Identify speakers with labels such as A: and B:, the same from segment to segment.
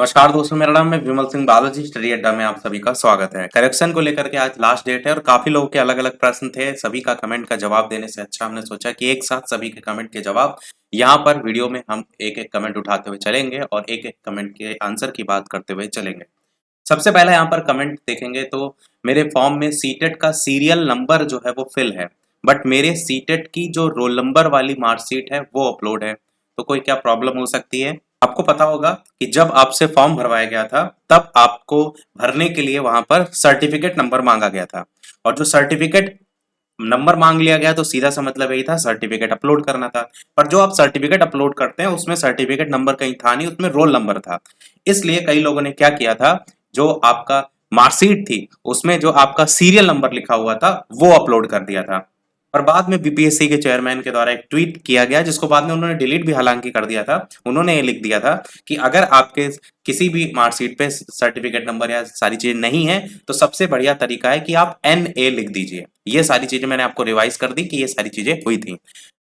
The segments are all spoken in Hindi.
A: नमस्कार दोस्तों, मेरा नाम है विमल सिंह बालाजी। स्टडी अड्डा में आप सभी का स्वागत है। करेक्शन को लेकर के आज लास्ट डेट है और काफी लोगों के अलग अलग प्रश्न थे। सभी का कमेंट का जवाब देने से अच्छा हमने सोचा कि एक साथ सभी के कमेंट के जवाब यहाँ पर वीडियो में हम एक एक कमेंट उठाते हुए चलेंगे और एक एक कमेंट के आंसर की बात करते हुए चलेंगे। सबसे पहले यहाँ पर कमेंट देखेंगे तो मेरे फॉर्म में सीटेट का सीरियल नंबर जो है वो फिल है, बट मेरे सीटेट की जो रोल नंबर वाली मार्कशीट है वो अपलोड है। तो कोई क्या प्रॉब्लम हो सकती है? आपको पता होगा कि जब आपसे फॉर्म भरवाया गया था तब आपको भरने के लिए वहां पर सर्टिफिकेट नंबर मांगा गया था, और जो सर्टिफिकेट नंबर मांग लिया गया तो सीधा सा मतलब यही था सर्टिफिकेट अपलोड करना था। पर जो आप सर्टिफिकेट अपलोड करते हैं उसमें सर्टिफिकेट नंबर कहीं था नहीं, उसमें रोल नंबर था। इसलिए कई लोगों ने क्या किया था, जो आपका मार्कशीट थी उसमें जो आपका सीरियल नंबर लिखा हुआ था वो अपलोड कर दिया था। और बाद में बीपीएससी के चेयरमैन के द्वारा एक ट्वीट किया गया, जिसको बाद में उन्होंने डिलीट भी हालांकि कर दिया था। उन्होंने ये लिख दिया था कि अगर आपके किसी भी मार्कशीट पे सर्टिफिकेट नंबर या सारी चीजें नहीं है तो सबसे बढ़िया तरीका है कि आप NA लिख दीजिए। ये सारी चीजें मैंने आपको रिवाइज कर दी कि ये सारी चीजें हुई थी।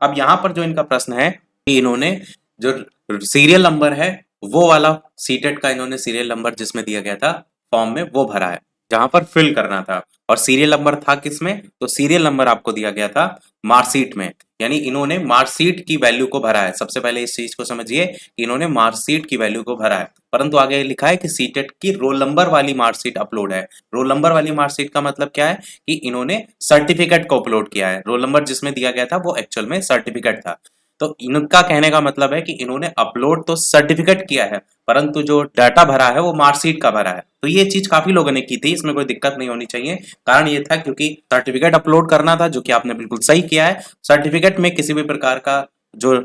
A: अब यहाँ पर जो इनका प्रश्न है कि इन्होंने जो सीरियल नंबर है वो वाला सीटेट का इन्होंने सीरियल नंबर जिसमें दिया गया था फॉर्म में वो भरा है, जहां पर फिल करना था। और सीरियल नंबर था किसमें? तो सीरियल नंबर आपको दिया गया था मार्कशीट में, यानी इन्होंने मार्कशीट की वैल्यू को भरा है। सबसे पहले इस चीज को समझिए कि इन्होंने मार्कशीट की वैल्यू को भरा है, परंतु आगे लिखा है कि सीटेट की रोल नंबर वाली मार्कशीट अपलोड है। रोल नंबर वाली मार्कशीट का मतलब क्या है कि इन्होंने सर्टिफिकेट को अपलोड किया है। रोल नंबर जिसमें दिया गया था वो एक्चुअल में सर्टिफिकेट था। तो इनका कहने का मतलब है कि इन्होंने अपलोड तो सर्टिफिकेट किया है, परंतु जो डाटा भरा है वो मार्कशीट का भरा है। तो ये चीज काफी लोगों ने की थी, इसमें कोई दिक्कत नहीं होनी चाहिए। कारण ये था क्योंकि सर्टिफिकेट अपलोड करना था, जो कि आपने बिल्कुल सही किया है। सर्टिफिकेट में किसी भी प्रकार का जो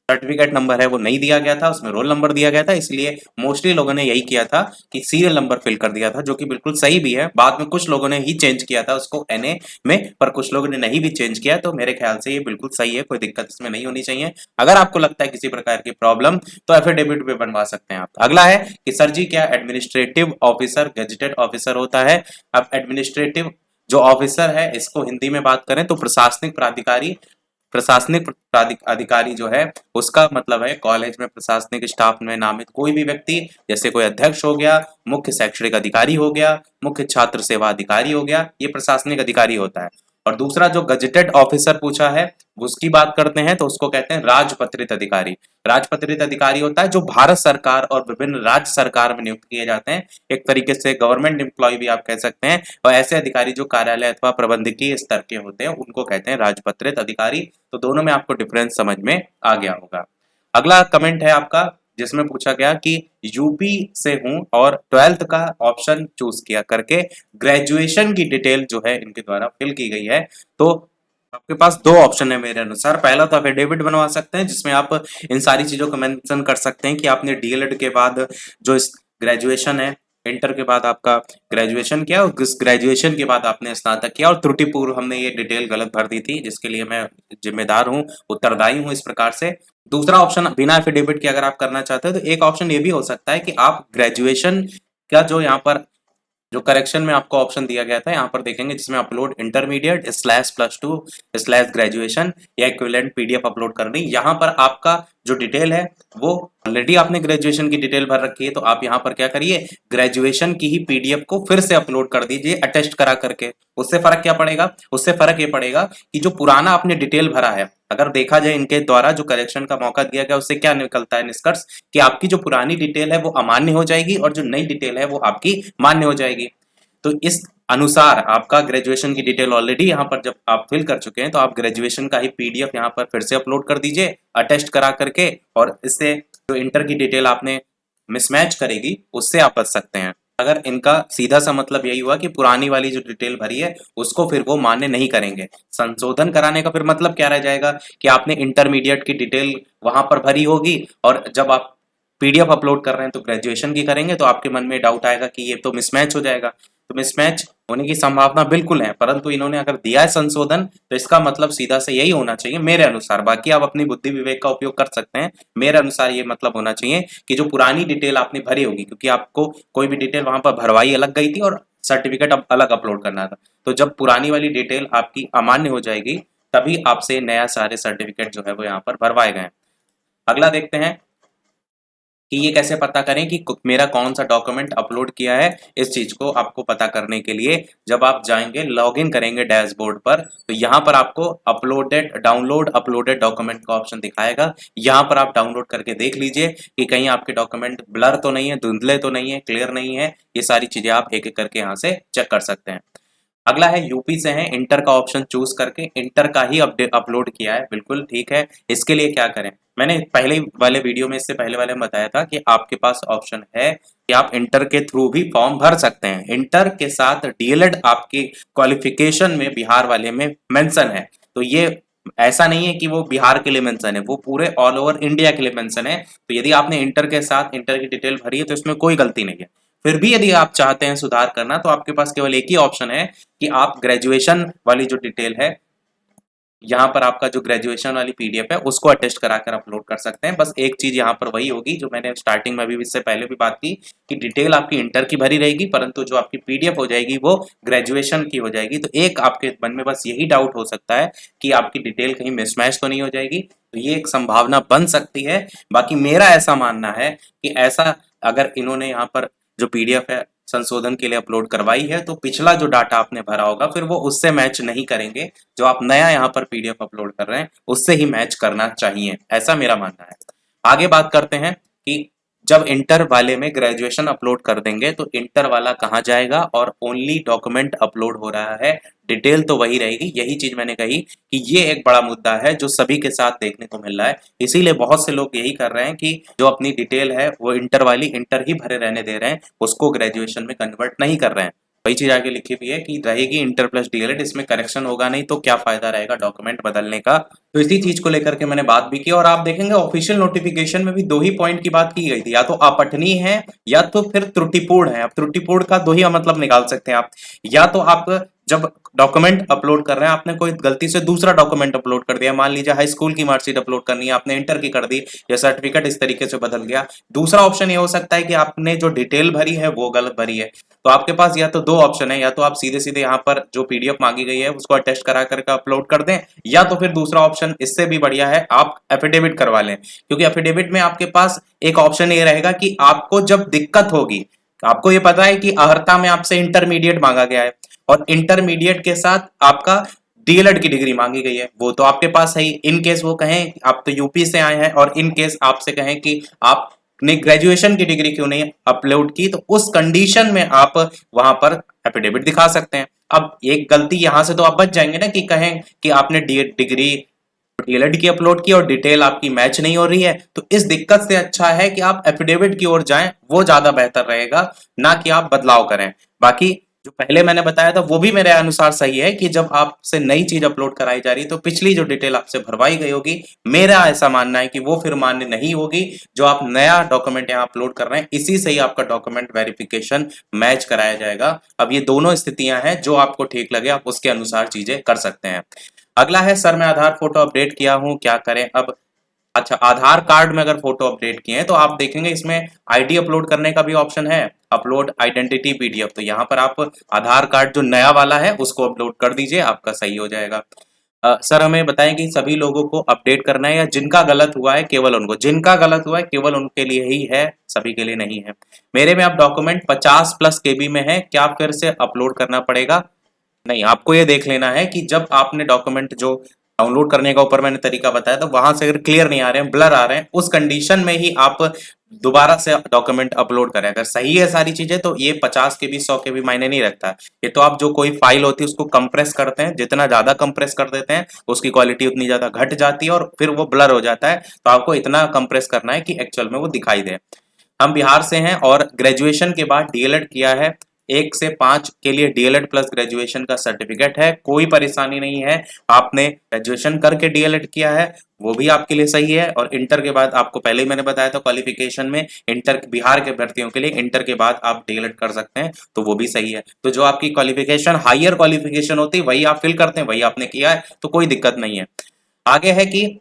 A: सर्टिफिकेट नंबर है वो नहीं दिया गया था, उसमें रोल नंबर दिया गया था। इसलिए मोस्टली लोगों ने यही किया था कि सीरियल नंबर फिल कर दिया था, जो कि बिल्कुल सही भी है। बाद में कुछ लोगों ने ही चेंज किया था उसको NA में, पर कुछ लोगों ने नहीं भी चेंज किया। तो मेरे ख्याल से ये बिल्कुल सही है, कोई दिक्कत इसमें नहीं होनी चाहिए। अगर आपको लगता है किसी प्रकार की प्रॉब्लम तो एफिडेविट भी बनवा सकते हैं आप। अगला है कि सर जी क्या एडमिनिस्ट्रेटिव ऑफिसर गेजेटेड ऑफिसर होता है? अब एडमिनिस्ट्रेटिव जो ऑफिसर है इसको हिंदी में बात करें तो प्रशासनिक प्राधिकारी। अधिकारी जो है उसका मतलब है कॉलेज में प्रशासनिक स्टाफ में नामित कोई भी व्यक्ति, जैसे कोई अध्यक्ष हो गया, मुख्य शैक्षणिक अधिकारी हो गया, मुख्य छात्र सेवा अधिकारी हो गया, ये प्रशासनिक अधिकारी होता है। और दूसरा जो गजेटेड ऑफिसर पूछा है उसकी बात करते हैं तो उसको कहते हैं राजपत्रित अधिकारी। राजपत्रित अधिकारी होता है जो भारत सरकार और विभिन्न राज्य सरकार में नियुक्त किए जाते हैं। एक तरीके से गवर्नमेंट एम्प्लॉय भी आप कह सकते हैं। और ऐसे अधिकारी जो कार्यालय अथवा प्रबंधकीय स्तर के होते हैं उनको कहते हैं राजपत्रित अधिकारी। तो दोनों में आपको डिफरेंस समझ में आ गया होगा। अगला कमेंट है आपका जिसमें पूछा गया कि यूपी से हूं और 12th का ऑप्शन चूज किया करके ग्रेजुएशन की डिटेल जो है इनके द्वारा फिल की गई है। तो आपके पास दो ऑप्शन है मेरे अनुसार। पहला तो एफिडेविट बनवा सकते हैं जिसमें आप इन सारी चीजों को मेंशन कर सकते हैं कि आपने डीएलएड के बाद जो इस ग्रेजुएशन है, इंटर के बाद आपका ग्रेजुएशन किया और इस ग्रेजुएशन के बाद आपने स्नातक किया, और त्रुटिपूर्व हमने ये डिटेल गलत भर दी थी जिसके लिए मैं जिम्मेदार हूँ, उत्तरदायी हूँ इस प्रकार से। दूसरा ऑप्शन बिना एफिडेविट के अगर आप करना चाहते हो तो एक ऑप्शन ये भी हो सकता है कि आप ग्रेजुएशन का जो यहाँ पर जो करेक्शन में आपको ऑप्शन दिया गया था यहाँ पर देखेंगे जिसमें upload intermediate slash +2 slash graduation या इक्विवेलेंट PDF अपलोड करनी। यहाँ पर आपका जो डिटेल है वो ऑलरेडी आपने ग्रेजुएशन की डिटेल भर रखी है, तो आप यहाँ पर क्या करिए, ग्रेजुएशन की ही PDF को फिर से अपलोड कर दीजिए अटेस्ट करा करके। उससे फर्क क्या पड़ेगा? उससे फर्क ये पड़ेगा कि जो पुराना आपने डिटेल भरा है, अगर देखा जाए इनके द्वारा जो करेक्शन का मौका दिया गया उससे क्या निकलता है निष्कर्ष, कि आपकी जो पुरानी डिटेल है वो अमान्य हो जाएगी और जो नई डिटेल है वो आपकी मान्य हो जाएगी। तो इस अनुसार आपका ग्रेजुएशन की डिटेल ऑलरेडी यहाँ पर जब आप फिल कर चुके हैं तो आप ग्रेजुएशन का ही PDF यहाँ पर फिर से अपलोड कर दीजिए अटेस्ट करा करके, और इससे जो इंटर की डिटेल आपने मिसमैच करेगी उससे आप बच सकते हैं। अगर इनका सीधा सा मतलब यही हुआ कि पुरानी वाली जो डिटेल भरी है उसको फिर वो मान्य नहीं करेंगे। संशोधन कराने का फिर मतलब क्या रह जाएगा कि आपने इंटरमीडिएट की डिटेल वहां पर भरी होगी और जब आप PDF अपलोड कर रहे हैं तो ग्रेजुएशन की करेंगे, तो आपके मन में डाउट आएगा कि ये तो मिसमैच हो जाएगा। तो मिसमैच होने की संभावना बिल्कुल है, परंतु इन्होंने अगर दिया है संशोधन तो इसका मतलब सीधा से यही होना चाहिए मेरे अनुसार। बाकी आप अपनी बुद्धि विवेक का उपयोग कर सकते हैं। मेरे अनुसार ये मतलब होना चाहिए कि जो पुरानी डिटेल आपने भरी होगी, क्योंकि आपको कोई भी डिटेल वहां पर भरवाई अलग गई थी और सर्टिफिकेट अब अलग अपलोड करना था, तो जब पुरानी वाली डिटेल आपकी अमान्य हो जाएगी तभी आपसे नया सारे सर्टिफिकेट जो है वो यहाँ पर भरवाए गए। अगला देखते हैं कि ये कैसे पता करें कि मेरा कौन सा डॉक्यूमेंट अपलोड किया है। इस चीज को आपको पता करने के लिए जब आप जाएंगे लॉगिन करेंगे डैशबोर्ड पर, तो यहाँ पर आपको डाउनलोड अपलोडेड डॉक्यूमेंट का ऑप्शन दिखाएगा। यहाँ पर आप डाउनलोड करके देख लीजिए कि कहीं आपके डॉक्यूमेंट ब्लर तो नहीं है, धुंधले तो नहीं है, क्लियर नहीं है। ये सारी चीजें आप एक एक करके यहाँ से चेक कर सकते हैं। अगला है यूपी से है, इंटर का ऑप्शन चूज करके इंटर का ही अपडेट अपलोड किया है, बिल्कुल ठीक है। इसके लिए क्या करें, मैंने पहले वाले वीडियो में, इससे पहले वाले में बताया था कि आपके पास ऑप्शन है कि आप इंटर के थ्रू भी फॉर्म भर सकते हैं। इंटर के साथ डीएलएड आपकी क्वालिफिकेशन में बिहार वाले में मेंशन है, तो ये ऐसा नहीं है कि वो बिहार के लिए मेंशन है, वो पूरे ऑल ओवर इंडिया के लिए मेंशन है। तो यदि आपने इंटर के साथ इंटर की डिटेल भरी है तो इसमें कोई गलती नहीं है। फिर भी यदि आप चाहते हैं सुधार करना, तो आपके पास केवल एक ही ऑप्शन है कि आप ग्रेजुएशन वाली जो डिटेल है, यहाँ पर आपका जो ग्रेजुएशन वाली पीडीएफ है उसको अटेस्ट कराकर अपलोड कर सकते हैं। बस एक चीज यहाँ पर वही होगी जो मैंने स्टार्टिंग में भी इससे पहले भी बात की कि डिटेल आपकी इंटर की भरी रहेगी, परंतु जो आपकी पीडीएफ हो जाएगी वो ग्रेजुएशन की हो जाएगी। तो एक आपके मन में बस यही डाउट हो सकता है कि आपकी डिटेल कहीं मिसमैच तो नहीं हो जाएगी, तो ये एक संभावना बन सकती है। बाकी मेरा ऐसा मानना है कि ऐसा अगर इन्होंने यहाँ पर जो पीडीएफ है संशोधन के लिए अपलोड करवाई है, तो पिछला जो डाटा आपने भरा होगा फिर वो उससे मैच नहीं करेंगे। जो आप नया यहाँ पर पीडीएफ अपलोड कर रहे हैं उससे ही मैच करना चाहिए, ऐसा मेरा मानना है। आगे बात करते हैं कि जब इंटर वाले में ग्रेजुएशन अपलोड कर देंगे तो इंटर वाला कहाँ जाएगा और ओनली डॉक्यूमेंट अपलोड हो रहा है, डिटेल तो वही रहेगी। यही चीज मैंने कही कि ये एक बड़ा मुद्दा है जो सभी के साथ देखने को मिल रहा है। इसीलिए बहुत से लोग यही कर रहे हैं कि जो अपनी डिटेल है वो इंटर वाली इंटर ही भरे रहने दे रहे हैं, उसको ग्रेजुएशन में कन्वर्ट नहीं कर रहे हैं। वही चीज आगे लिखी हुई है कि रहेगी इंटर प्लस डीएलएड, इसमें करेक्शन होगा नहीं तो क्या फायदा रहेगा डॉक्यूमेंट बदलने का। तो इसी चीज को लेकर के मैंने बात भी की, और आप देखेंगे ऑफिशियल नोटिफिकेशन में भी दो ही पॉइंट की बात की गई थी, या तो अपठनीय है या तो फिर त्रुटिपूर्ण है। अब त्रुटिपूर्ण का दो ही मतलब निकाल सकते हैं आप, या तो आप जब डॉक्यूमेंट अपलोड कर रहे हैं आपने कोई गलती से दूसरा डॉक्यूमेंट अपलोड कर दिया, मान लीजिए हाई स्कूल की मार्कशीट अपलोड करनी है, आपने इंटर की कर दी या सर्टिफिकेट इस तरीके से बदल गया। दूसरा ऑप्शन ये हो सकता है कि आपने जो डिटेल भरी है वो गलत भरी है। तो आपके पास या तो दो ऑप्शन है, या तो आप सीधे सीधे यहाँ पर जो पीडीएफ मांगी गई है उसको अटेस्ट करा करके अपलोड कर दें, या तो फिर दूसरा ऑप्शन इससे भी बढ़िया है, आप एफिडेविट करवा लें। क्योंकि एफिडेविट में आपके पास एक ऑप्शन ये रहेगा कि आपको जब दिक्कत होगी, आपको ये पता है कि अहर्ता में आपसे इंटरमीडिएट मांगा गया है और इंटरमीडिएट के साथ आपका डीएलएड की डिग्री मांगी गई है, वो तो आपके पास है ही। इन केस वो कहें आप तो यूपी से आए हैं और इन केस आपसे कहें कि आपने ग्रेजुएशन की डिग्री क्यों नहीं अपलोड की, तो उस कंडीशन में आप वहां पर एफिडेविट दिखा सकते हैं। अब एक गलती यहां से तो आप बच जाएंगे ना कि कहें कि आपने डिग्री डीएलएड की अपलोड की और डिटेल आपकी मैच नहीं हो रही है। तो इस दिक्कत से अच्छा है कि आप एफिडेविट की ओर जाएं, वो ज्यादा बेहतर रहेगा, ना कि आप बदलाव करें। बाकी जो पहले मैंने बताया था वो भी मेरे अनुसार सही है कि जब आपसे नई चीज अपलोड कराई जा रही तो पिछली जो डिटेल आपसे भरवाई गई होगी, मेरा ऐसा मानना है कि वो फिर मान्य नहीं होगी। जो आप नया डॉक्यूमेंट यहाँ अपलोड कर रहे हैं इसी से ही आपका डॉक्यूमेंट वेरिफिकेशन मैच कराया जाएगा। अब ये दोनों स्थितियां हैं, जो आपको ठीक लगे आप उसके अनुसार चीजें कर सकते हैं। अगला है सर मैं आधार फोटो अपडेट किया हूं, क्या करें अब। अच्छा, आधार कार्ड में अगर फोटो अपडेट किए हैं तो आप देखेंगे इसमें आईडी अपलोड करने का भी ऑप्शन है, अपलोड आइडेंटिटी पीडीएफ। तो यहाँ पर आप आधार कार्ड जो नया वाला है उसको अपलोड कर दीजिए, आपका सही हो जाएगा। सर हमें बताएं कि सभी लोगों को अपडेट करना है या जिनका गलत हुआ है केवल उनको, जिनका गलत हुआ है केवल उनके लिए ही है, सभी के लिए नहीं है। मेरे में अब डॉक्यूमेंट 50+ केबी में है, क्या फिर से अपलोड करना पड़ेगा? नहीं, आपको ये देख लेना है कि जब आपने डॉक्यूमेंट जो डाउनलोड करने का ऊपर मैंने तरीका बताया था वहां से अगर क्लियर नहीं आ रहे हैं, ब्लर आ रहे हैं, उस कंडीशन में ही आप दोबारा से डॉक्यूमेंट अपलोड करें। अगर सही है सारी चीजें तो ये 50 के भी 100 के भी मायने नहीं रखता। ये तो आप जो कोई फाइल होती है उसको कंप्रेस करते हैं, जितना ज्यादा कंप्रेस कर देते हैं उसकी क्वालिटी उतनी ज्यादा घट जाती है और फिर वो ब्लर हो जाता है। तो आपको इतना कंप्रेस करना है कि एक्चुअल में वो दिखाई दे। हम बिहार से हैं और ग्रेजुएशन के बाद डीएलएड किया है, 1 से 5 के लिए डीएलएड प्लस ग्रेजुएशन का सर्टिफिकेट है, कोई परेशानी नहीं है। आपने ग्रेजुएशन करके डीएलएड किया है वो भी आपके लिए सही है। और इंटर के बाद आपको पहले ही मैंने बताया था क्वालिफिकेशन में इंटर बिहार के भर्तियों के लिए इंटर के बाद आप डीएलएड कर सकते हैं, तो वो भी सही है। तो जो आपकी क्वालिफिकेशन हायर क्वालिफिकेशन होती है वही आप फिल करते हैं, वही आपने किया है, तो कोई दिक्कत नहीं है। आगे है कि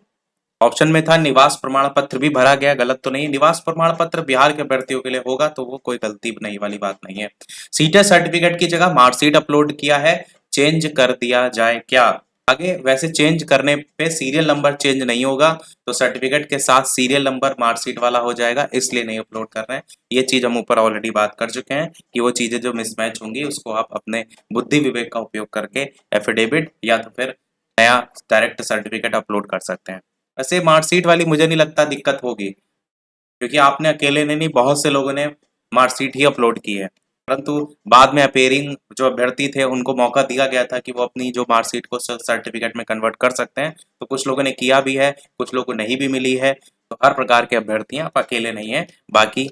A: ऑप्शन में था निवास प्रमाण पत्र भी भरा गया, गलत तो नहीं। निवास प्रमाण पत्र बिहार के अभ्यर्थियों के लिए होगा तो वो कोई गलती नहीं वाली बात नहीं है। सीटेट सर्टिफिकेट की जगह मार्कशीट अपलोड किया है, चेंज कर दिया जाए क्या? आगे वैसे चेंज करने पे सीरियल नंबर चेंज नहीं होगा, तो सर्टिफिकेट के साथ सीरियल नंबर मार्कशीट वाला हो जाएगा, इसलिए नहीं अपलोड कर रहे हैं। ये चीज हम ऊपर ऑलरेडी बात कर चुके हैं कि वो चीजें जो मिसमैच होंगी उसको आप अपने बुद्धि विवेक का उपयोग करके एफिडेविट या तो फिर नया डायरेक्ट सर्टिफिकेट अपलोड कर सकते हैं। वैसे मार्कशीट वाली मुझे नहीं लगता दिक्कत होगी, क्योंकि आपने अकेले ने नहीं, बहुत से लोगों ने मार्कशीट ही अपलोड की है। परंतु बाद में अपेयरिंग जो अभ्यर्थी थे उनको मौका दिया गया था कि वो अपनी जो मार्कशीट को सर्टिफिकेट में कन्वर्ट कर सकते हैं, तो कुछ लोगों ने किया भी है, कुछ लोगों को नहीं भी मिली है। तो हर प्रकार के अभ्यर्थी हैं, आप अकेले नहीं हैं। बाकी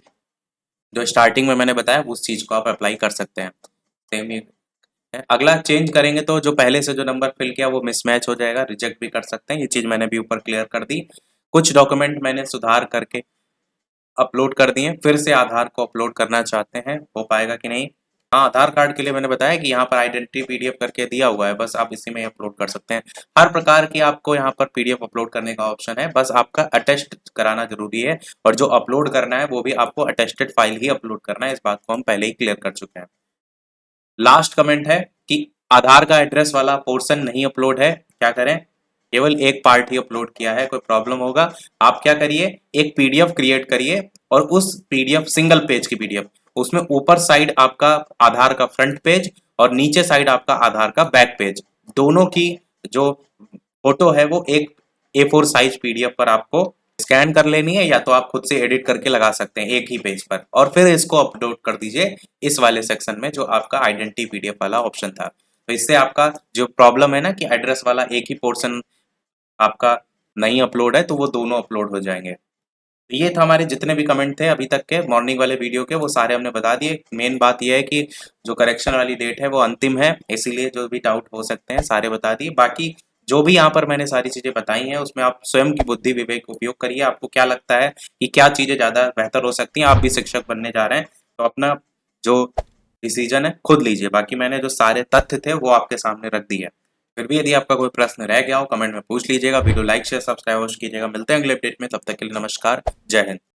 A: जो स्टार्टिंग में मैंने बताया उस चीज को आप अप्लाई कर सकते हैं। सेम ही है। अगला चेंज करेंगे तो जो पहले से जो नंबर फिल किया वो मिसमैच हो जाएगा, रिजेक्ट भी कर सकते हैं। ये चीज मैंने भी ऊपर क्लियर कर दी। कुछ डॉक्यूमेंट मैंने सुधार करके अपलोड कर दिए, फिर से आधार को अपलोड करना चाहते हैं, हो पाएगा कि नहीं? हाँ, आधार कार्ड के लिए मैंने बताया कि यहाँ पर आइडेंटिटी पीडीएफ करके दिया हुआ है, बस आप इसी में अपलोड कर सकते हैं। हर प्रकार की आपको यहाँ पर पीडीएफ अपलोड करने का ऑप्शन है, बस आपका अटेस्ट कराना जरूरी है, और जो अपलोड करना है वो भी आपको अटेस्टेड फाइल ही अपलोड करना है। इस बात को हम पहले ही क्लियर कर चुके हैं। लास्ट कमेंट है कि आधार का एड्रेस वाला पोर्शन नहीं अपलोड है, क्या करें? केवल एक पार्ट ही अपलोड किया है, कोई प्रॉब्लम होगा? आप क्या करिए, एक पीडीएफ क्रिएट करिए, और उस पीडीएफ सिंगल पेज की पीडीएफ, उसमें ऊपर साइड आपका आधार का फ्रंट पेज और नीचे साइड आपका आधार का बैक पेज, दोनों की जो फोटो है वो एक A4 साइज पीडीएफ पर आपको स्कैन कर लेनी है, या तो आप खुद से एडिट करके लगा सकते हैं एक ही पेज पर, और फिर इसको अपलोड कर दीजिए इस वाले सेक्शन में जो आपका आइडेंटिटी पीडीएफ वाला ऑप्शन था। तो इससे आपका जो प्रॉब्लम है ना कि एड्रेस वाला एक ही पोर्शन आपका नहीं अपलोड है, तो वो दोनों अपलोड हो जाएंगे। तो ये था हमारे जितने भी कमेंट थे अभी तक के मॉर्निंग वाले वीडियो के, वो सारे हमने बता दिए। मेन बात ये है कि जो करेक्शन वाली डेट है वो अंतिम है, इसीलिए जो भी डाउट हो सकते हैं सारे बता दिए। बाकी जो भी यहाँ पर मैंने सारी चीजें बताई हैं उसमें आप स्वयं की बुद्धि विवेक उपयोग करिए। आपको क्या लगता है कि क्या चीजें ज्यादा बेहतर हो सकती हैं? आप भी शिक्षक बनने जा रहे हैं, तो अपना जो डिसीजन है खुद लीजिए। बाकी मैंने जो सारे तथ्य थे वो आपके सामने रख दिए। फिर भी यदि आपका कोई प्रश्न रह गया हो कमेंट में पूछ लीजिएगा। वीडियो लाइक शेयर सब्सक्राइब अवश्य कीजिएगा। मिलते हैं अगले अपडेट में, तब तक के लिए नमस्कार, जय हिंद।